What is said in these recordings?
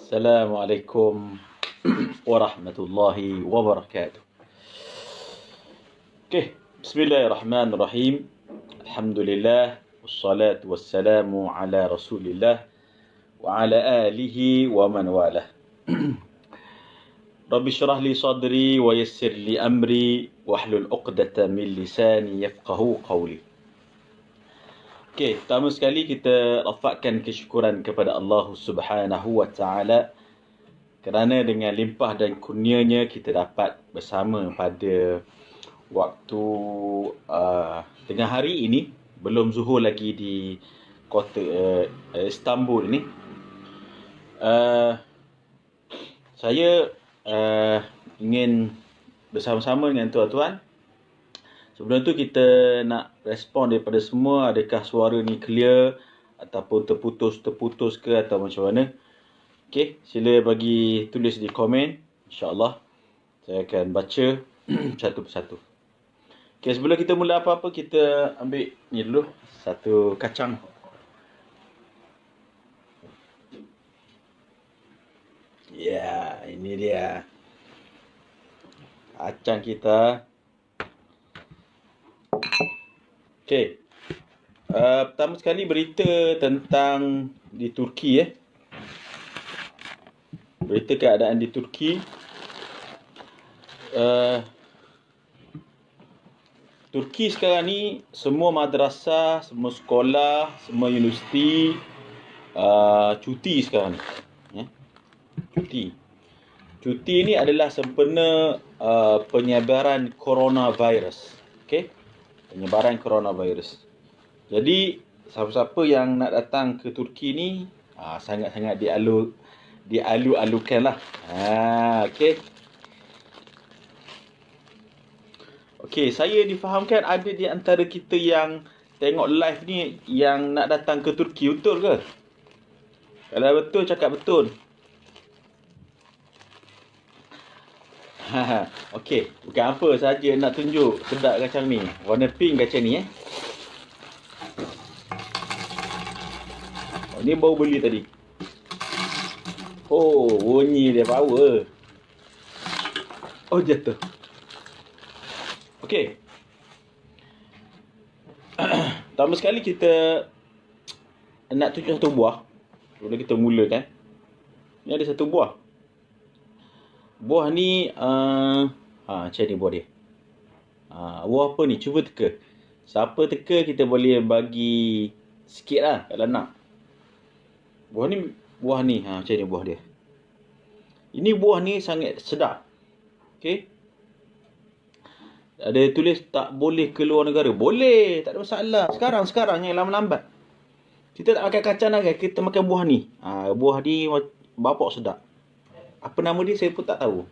Assalamualaikum warahmatullahi wabarakatuh. Okey, bismillahirrahmanirrahim. Alhamdulillah wassalatu wassalamu ala Rasulillah wa ala alihi wa man walah. Rabbi syrah li sadri wa yassir li amri wahlul 'uqdatam min lisani yafqahu qawli. Okey, pertama sekali kita rafakkan kesyukuran kepada Allah Subhanahu wa taala kerana dengan limpah dan kurnianya kita dapat bersama pada waktu tengah hari ini, belum zuhur lagi di kota Istanbul ini. Saya ingin bersama-sama dengan tuan-tuan. Sebelum tu kita nak respon daripada semua, adakah suara ni clear ataupun terputus ke atau macam mana. Okey, sila bagi tulis di komen. InsyaAllah saya akan baca satu persatu. Okey, sebelum kita mula apa-apa, kita ambil ni dulu, satu kacang. Ya, ini dia kacang kita. Okey. Pertama sekali berita tentang di Turki Berita keadaan di Turki. Turki sekarang ni semua madrasah, semua sekolah, semua universiti cuti sekarang ni. Cuti ni adalah sempena penyebaran coronavirus. Okey? Penyebaran coronavirus. Jadi siapa-siapa yang nak datang ke Turki ni sangat-sangat dialu-alukan lah. Okey. Okey, saya difahamkan ada di antara kita yang tengok live ni yang nak datang ke Turki, betul ke? Kalau betul, cakap betul. Okey, bukan apa saja nak tunjuk sedap kacang ni. Warna pink kacang ni ni baru beli tadi. Oh, bunyi dia power. Oh, jatuh. Okey. Pertama sekali kita nak tunjuk satu buah. Sebelum kita mulakan. Ni ada satu buah. Buah ni macam ni buah dia. Buah apa ni? Cuba teka. Siapa teka kita boleh bagi sikit lah kalau nak. Buah ni macam ni buah dia. Ini buah ni sangat sedap. Okey. Ada tulis tak boleh keluar negara. Boleh, tak ada masalah. Sekarang yang lambat-lambat. Kita tak makan kacang lagi, kita makan buah ni. Buah ni bapak sedap. Apa nama dia saya pun tak tahu.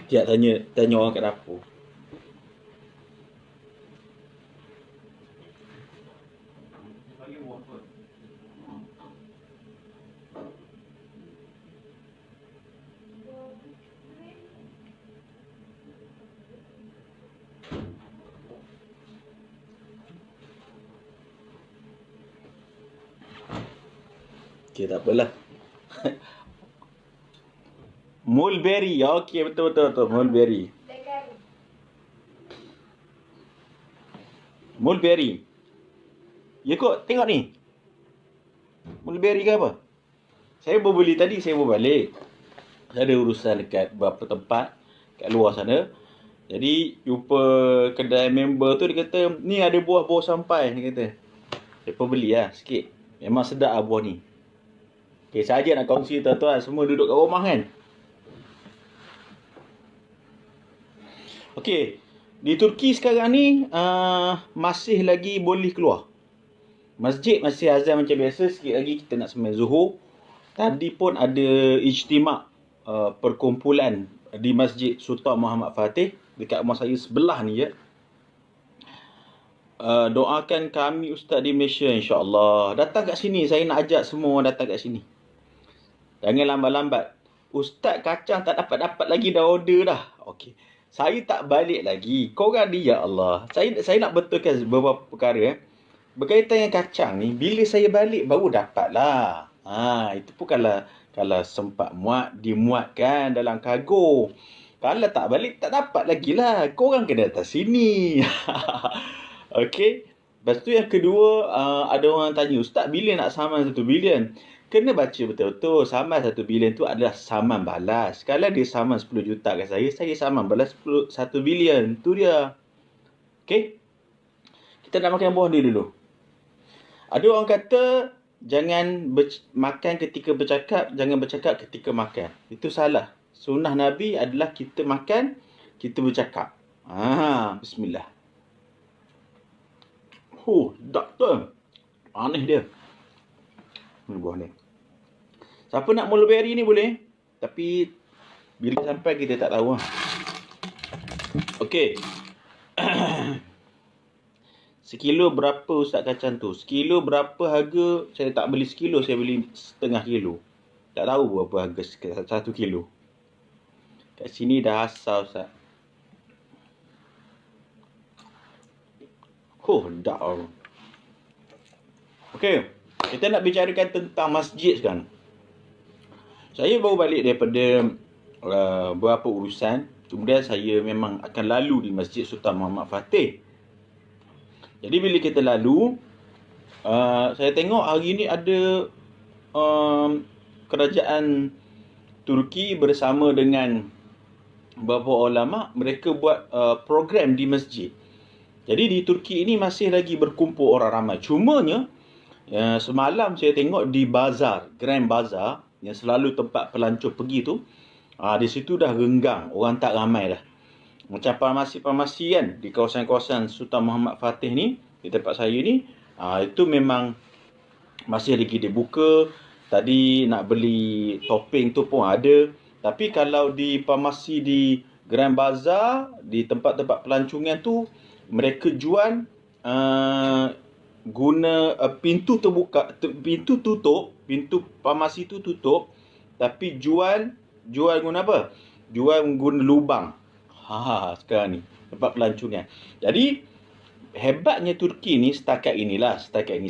Sekejap tanya orang kat dapur. Okey, tak apalah. Mulberry. Okey, betul. Mulberry. Mulberry. Ya kot, tengok ni. Mulberry ke apa? Saya baru beli tadi, saya baru balik. Saya ada urusan dekat beberapa tempat kat luar sana. Jadi jumpa kedai member tu, dia kata, ni ada buah baru sampai, dia kata. Saya pun beli lah sikit. Memang sedap lah buah ni. Okay, saja nak kongsi tuan-tuan, semua duduk kat rumah kan. Okey, di Turki sekarang ni masih lagi boleh keluar. Masjid masih azan macam biasa. Sikit lagi kita nak sembahyang Zuhur. Tadi pun ada ijtimak perkumpulan di Masjid Sultan Muhammad Fatih dekat rumah saya sebelah ni je. Doakan kami Ustaz di Malaysia, insya-Allah. Datang kat sini, saya nak ajak semua orang datang kat sini. Jangan lambat-lambat. Ustaz kacang tak dapat lagi, dah order dah. Okey. Saya tak balik lagi. Korang ni, ya Allah. Saya nak betulkan beberapa perkara. Berkaitan dengan kacang ni, bila saya balik baru dapat lah. Itu pun kalau sempat muat, dimuatkan dalam kargo. Kalau tak balik, tak dapat lagi lah. Korang kena datang sini. Okey. Lepas tu yang kedua, ada orang tanya, Ustaz, bila nak saman 1 bilion? Kena baca betul-betul. Saman 1 bilion tu adalah saman balas. Kalau dia saman 10 juta kat saya saman balas 1 bilion. Tu dia. Okey. Kita nak makan buah dia dulu. Ada orang kata, jangan makan ketika bercakap, jangan bercakap ketika makan. Itu salah. Sunnah Nabi adalah kita makan, kita bercakap. Bismillah. Doktor. Aneh dia. Ini buah ni. Siapa nak mulberry ni boleh. Tapi, bila sampai kita tak tahu. Okey. Sekilo berapa Ustaz kacang tu? Sekilo berapa harga? Saya tak beli sekilo, saya beli setengah kilo. Tak tahu berapa harga 1 kilo. Kat sini dah asal Ustaz. Dah. Okey, kita nak bicarakan tentang masjid sekarang. Saya baru balik daripada beberapa urusan. Kemudian saya memang akan lalu di Masjid Sultan Muhammad Fatih. Jadi bila kita lalu, saya tengok hari ni ada kerajaan Turki bersama dengan beberapa ulama, mereka buat program di masjid. Jadi di Turki ini masih lagi berkumpul orang ramai. Cumanya, semalam saya tengok di bazar, Grand Bazaar, yang selalu tempat pelancong pergi tu, di situ dah renggang, orang tak ramai dah. Macam farmasi-farmasi kan, di kawasan-kawasan Sultan Muhammad Fatih ni, di tempat saya ni, itu memang masih lagi dibuka. Tadi nak beli topping tu pun ada. Tapi kalau di farmasi di Grand Bazaar, di tempat-tempat pelancongan tu, mereka jual guna pintu terbuka, pintu tutup, pintu farmasi tu tutup, tapi jual guna apa? Jual guna lubang. Sekarang ni tempat pelancongan. Jadi hebatnya Turki ni setakat ini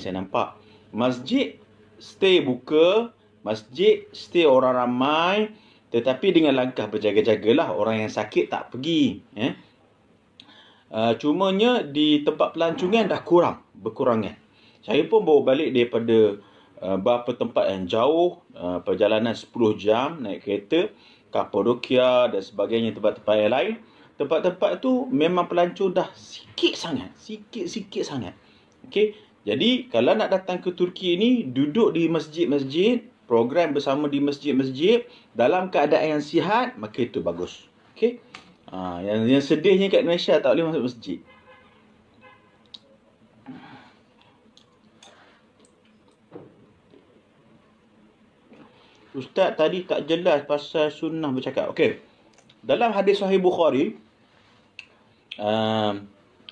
saya nampak. Masjid stay buka, masjid stay orang ramai, tetapi dengan langkah berjaga-jagalah, orang yang sakit tak pergi. Cumanya di tempat pelancongan dah berkurangan. Saya pun baru balik daripada beberapa tempat yang jauh, perjalanan 10 jam naik kereta, Kapadokia dan sebagainya, tempat-tempat yang lain. Tempat-tempat tu memang pelancong dah sikit sangat. Okey. Jadi kalau nak datang ke Turki ni, duduk di masjid-masjid, program bersama di masjid-masjid dalam keadaan yang sihat, maka itu bagus. Okey. Yang sedihnya kat Malaysia tak boleh masuk masjid. Ustaz tadi tak jelas pasal sunnah bercakap. Okey. Dalam hadis Sahih Bukhari,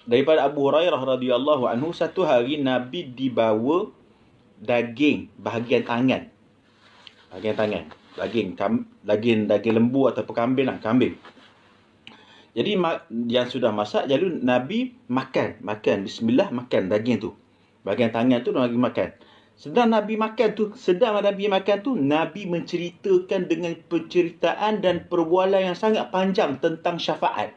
daripada Abu Hurairah radhiyallahu anhu, satu hari Nabi dibawa daging bahagian tangan. Daging lembu ataupun kambing lah, kambing. Jadi yang sudah masak, lalu Nabi makan bismillah, makan daging tu. Bahagian tangan tu Nabi makan. Sedang Nabi makan tu, Nabi menceritakan dengan penceritaan dan perbualan yang sangat panjang tentang syafaat.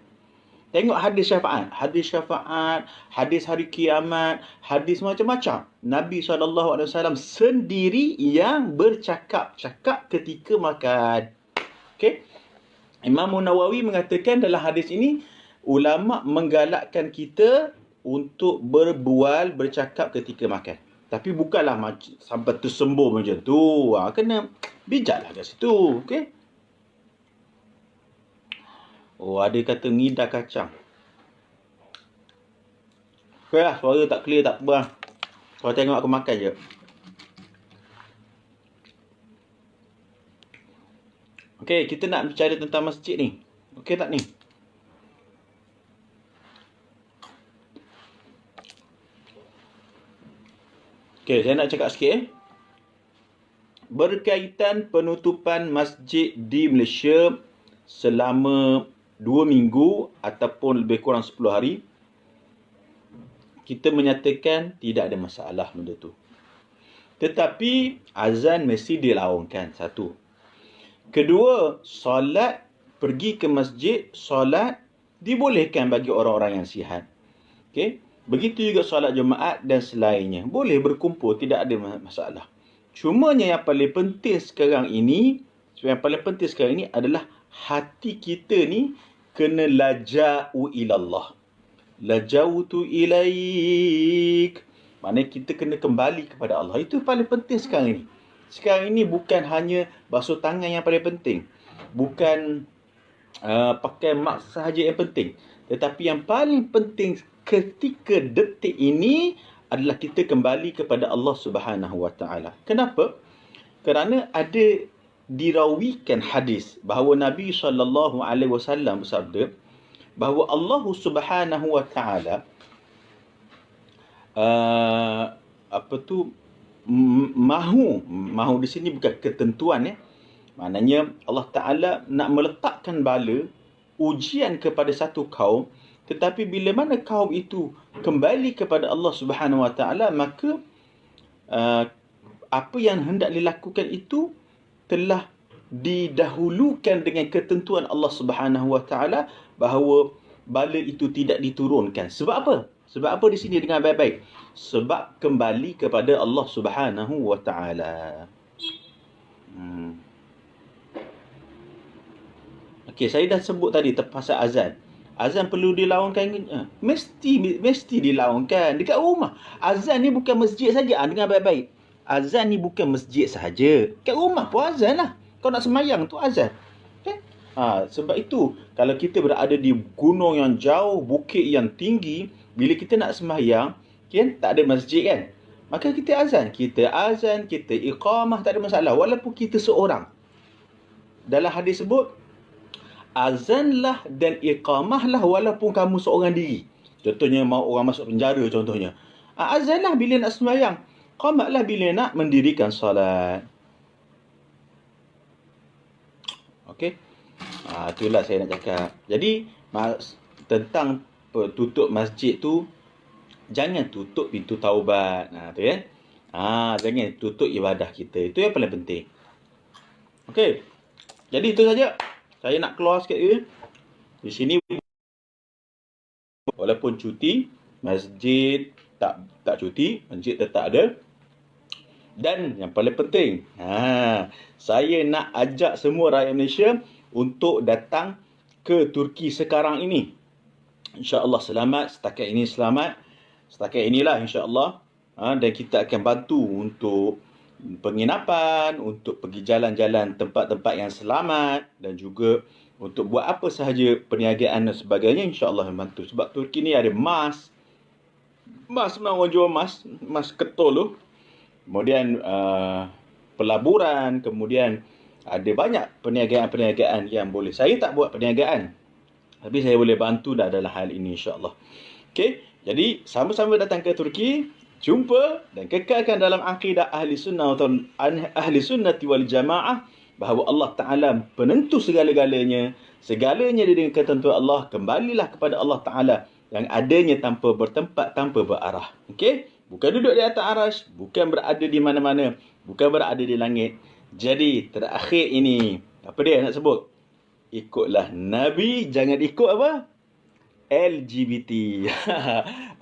Tengok hadis syafaat, hadis hari kiamat, hadis macam-macam. Nabi SAW sendiri yang bercakap-cakap ketika makan. Okey. Imam Nawawi mengatakan dalam hadis ini, ulama menggalakkan kita untuk bercakap ketika makan. Tapi bukanlah sampai tersembur macam tu. Kena bijaklah kat situ. Okey. Ada kata ngidar kacang. Okey lah, suara tak clear tak apa. Kau tengok aku makan je. Okey, kita nak bicara tentang masjid ni. Okey tak ni? Okey, saya nak cakap sikit. Berkaitan penutupan masjid di Malaysia selama 2 minggu ataupun lebih kurang 10 hari, kita menyatakan tidak ada masalah benda tu. Tetapi azan mesti dilaungkan, satu. Kedua, solat, pergi ke masjid, solat dibolehkan bagi orang-orang yang sihat. Okey? Begitu juga solat Jumaat dan selainnya. Boleh berkumpul, tidak ada masalah. Cumanya yang paling penting sekarang ini adalah hati kita ni kena laja'u ilallah. Laja'utu ilaik. Maknanya kita kena kembali kepada Allah. Itu paling penting sekarang ini. Sekarang ini bukan hanya basuh tangan yang paling penting. Bukan pakai mask sahaja yang penting. Tetapi yang paling penting ketika detik ini adalah kita kembali kepada Allah Subhanahu Wa Taala. Kenapa? Kerana ada dirawikan hadis bahawa Nabi SAW bersabda bahawa Allah Subhanahu Wa Taala mahu di sini bukan ketentuan ya. Maknanya Allah Ta'ala nak meletakkan bala, ujian kepada satu kaum, tetapi bila mana kaum itu kembali kepada Allah Subhanahu Wa Ta'ala, maka apa yang hendak dilakukan itu telah didahulukan dengan ketentuan Allah Subhanahu Wa Ta'ala bahawa bala itu tidak diturunkan. Sebab apa? Sebab apa di sini dengan baik-baik? Sebab kembali kepada Allah Subhanahu Wa Ta'ala. Okey, saya dah sebut tadi pasal azan. Azan perlu dilaungkan. Mesti dilaungkan dekat rumah. Azan ni bukan masjid saja. Dengar baik-baik. Azan ni bukan masjid saja. Kat rumah pun azan lah. Kau nak semayang tu azan. Okay? Sebab itu, kalau kita berada di gunung yang jauh, bukit yang tinggi, bila kita nak semayang, kan, tak ada masjid kan? Maka kita azan. Kita iqamah, tak ada masalah. Walaupun kita seorang. Dalam hadis sebut, azanlah dan iqamahlah walaupun kamu seorang diri. Contohnya, mau orang masuk penjara contohnya. Azanlah bila nak sembahyang. Qamatlah bila nak mendirikan salat. Okey. Itulah saya nak cakap. Jadi, tentang tutup masjid tu, jangan tutup pintu taubat. Tu kan. Jangan tutup ibadah kita. Itu yang paling penting. Okey. Jadi itu saja. Saya nak keluar sikit je. Di sini walaupun cuti, masjid tak cuti, masjid tetap ada. Dan yang paling penting, saya nak ajak semua rakyat Malaysia untuk datang ke Turki sekarang ini. InsyaAllah selamat, setakat ini selamat. Setakat inilah insyaAllah. Dan kita akan bantu untuk penginapan, untuk pergi jalan-jalan tempat-tempat yang selamat dan juga untuk buat apa sahaja perniagaan dan sebagainya, insya-Allah membantu. Sebab Turki ni ada emas. Emas memang orang jual emas ketol tu. Kemudian pelaburan, kemudian ada banyak perniagaan-perniagaan yang boleh. Saya tak buat perniagaan, tapi saya boleh bantu dah dalam hal ini insya-Allah. Okey, jadi sama-sama datang ke Turki. Jumpa dan kekalkan dalam akidah ahli sunnati wal jamaah bahawa Allah Ta'ala penentu segala-galanya. Segalanya dengan ketentuan Allah. Kembalilah kepada Allah Ta'ala yang adanya tanpa bertempat, tanpa berarah. Okey? Bukan duduk di atas arasy, bukan berada di mana-mana, bukan berada di langit. Jadi terakhir ini, apa dia nak sebut? Ikutlah Nabi, jangan ikut apa? LGBT.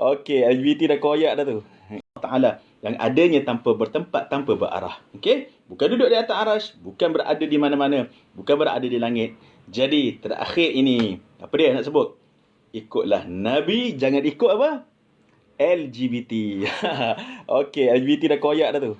Okey, LGBT dah koyak dah tu. Ta'ala yang adanya tanpa bertempat, tanpa berarah. Okey? Bukan duduk di atas arasy, bukan berada di mana-mana, bukan berada di langit. Jadi terakhir ini, apa dia nak sebut? Ikutlah Nabi, jangan ikut apa? LGBT. Okey, LGBT dah koyak dah tu.